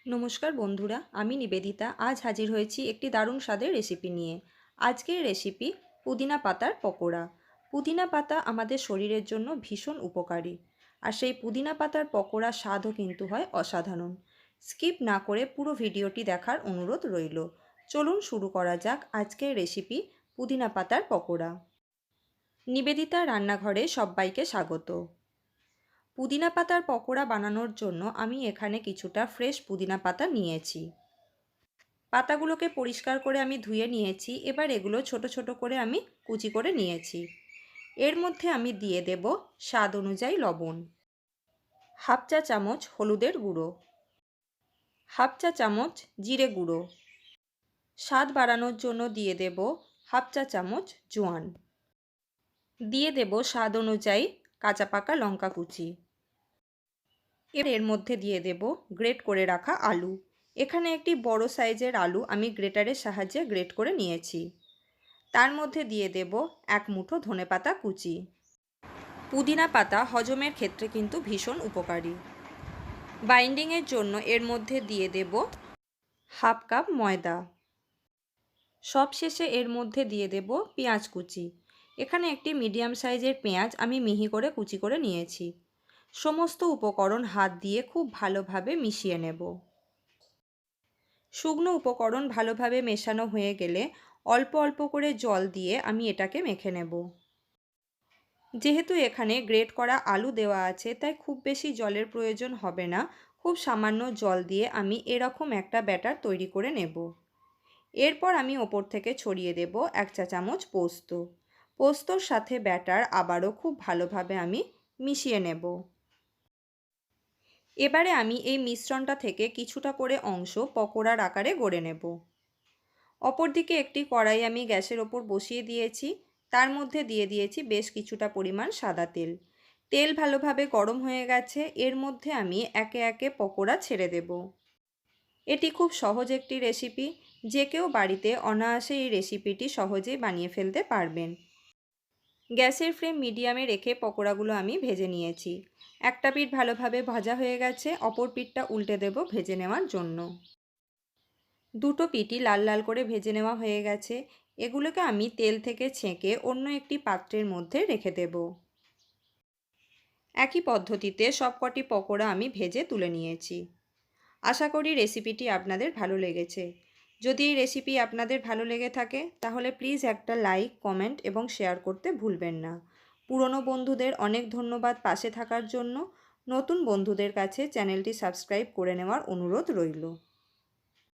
নমস্কার বন্ধুরা, আমি নিবেদিতা আজ হাজির হয়েছি একটি দারুণ স্বাদের রেসিপি নিয়ে। আজকের রেসিপি পুদিনা পাতার পকোড়া। পুদিনা পাতা আমাদের শরীরের জন্য ভীষণ উপকারী, আর সেই পুদিনা পাতার পকোড়া স্বাদও কিন্তু হয় অসাধারণ। স্কিপ না করে পুরো ভিডিওটি দেখার অনুরোধ রইল। চলুন শুরু করা যাক আজকের রেসিপি পুদিনা পাতার পকোড়া। নিবেদিতা রান্নাঘরে সবাইকে স্বাগত। পুদিনা পাতার পকোড়া বানানোর জন্য আমি এখানে কিছুটা ফ্রেশ পুদিনা পাতা নিয়েছি। পাতাগুলোকে পরিষ্কার করে আমি ধুয়ে নিয়েছি। এবার এগুলো ছোট ছোট করে আমি কুচি করে নিয়েছি। এর মধ্যে আমি দিয়ে দেব স্বাদ অনুযায়ী লবণ, হাফ চা চামচ হলুদের গুঁড়ো, হাফ চা চামচ জিরে গুঁড়ো, স্বাদ বাড়ানোর জন্য দিয়ে দেব হাফ চা চামচ জোয়ান, দিয়ে দেব স্বাদ অনুযায়ী কাঁচা পাকা লঙ্কা কুচি। এর মধ্যে দিয়ে দেব গ্রেট করে রাখা আলু। এখানে একটি বড় সাইজের আলু আমি গ্রেটারের সাহায্যে গ্রেট করে নিয়েছি। তার মধ্যে দিয়ে দেব এক মুঠো ধনেপাতা কুচি। পুদিনা পাতা হজমের ক্ষেত্রে কিন্তু ভীষণ উপকারী। বাইন্ডিংয়ের জন্য এর মধ্যে দিয়ে দেব হাফ কাপ ময়দা। সবশেষে এর মধ্যে দিয়ে দেব পেঁয়াজ কুচি। এখানে একটি মিডিয়াম সাইজের পেঁয়াজ আমি মিহি করে কুচি করে নিয়েছি। সমস্ত উপকরণ হাত দিয়ে খুব ভালোভাবে মিশিয়ে নেব। শুকনো উপকরণ ভালোভাবে মেশানো হয়ে গেলে অল্প অল্প করে জল দিয়ে আমি এটাকে মেখে নেব। যেহেতু এখানে গ্রেট করা আলু দেওয়া আছে, তাই খুব বেশি জলের প্রয়োজন হবে না। খুব সামান্য জল দিয়ে আমি এরকম একটা ব্যাটার তৈরি করে নেব। এরপর আমি ওপর থেকে ছড়িয়ে দেব এক চা চামচ পোস্ত। পোস্তর সাথে ব্যাটার আবারও খুব ভালোভাবে আমি মিশিয়ে নেব। এবারে আমি এই মিশ্রণটা থেকে কিছুটা করে অংশ পকোড়ার আকারে গড়ে নেব। অপরদিকে একটি কড়াই আমি গ্যাসের ওপর বসিয়ে দিয়েছি। তার মধ্যে দিয়ে দিয়েছি বেশ কিছুটা পরিমাণ সাদা তেল। তেল ভালোভাবে গরম হয়ে গেছে। এর মধ্যে আমি একে একে পকোড়া ছেড়ে দেব। এটি খুব সহজ একটি রেসিপি, যে কেউ বাড়িতে অনায়াসে এই রেসিপিটি সহজেই বানিয়ে ফেলতে পারবেন। গ্যাসের ফ্লেম মিডিয়ামে রেখে পকোড়াগুলো আমি ভেজে নিয়েছি। একটা পিঠ ভালোভাবে ভাজা হয়ে গেছে, অপর পিঠটা উল্টে দেব ভেজে নেওয়ার জন্য। দুটো পিঠই লাল লাল করে ভেজে নেওয়া হয়ে গেছে। এগুলোকে আমি তেল থেকে ছেঁকে অন্য একটি পাত্রের মধ্যে রেখে দেব। একই পদ্ধতিতে সবকটি পকোড়া আমি ভেজে তুলে নিয়েছি। আশা করি রেসিপিটি আপনাদের ভালো লেগেছে। যদি এই রেসিপি আপনাদের ভালো লেগে থাকে তাহলে প্লিজ একটা লাইক, কমেন্ট এবং শেয়ার করতে ভুলবেন না। পুরনো বন্ধুদের অনেক ধন্যবাদ পাশে থাকার জন্য। নতুন বন্ধুদের কাছে চ্যানেলটি সাবস্ক্রাইব করে নেওয়ার অনুরোধ রইল।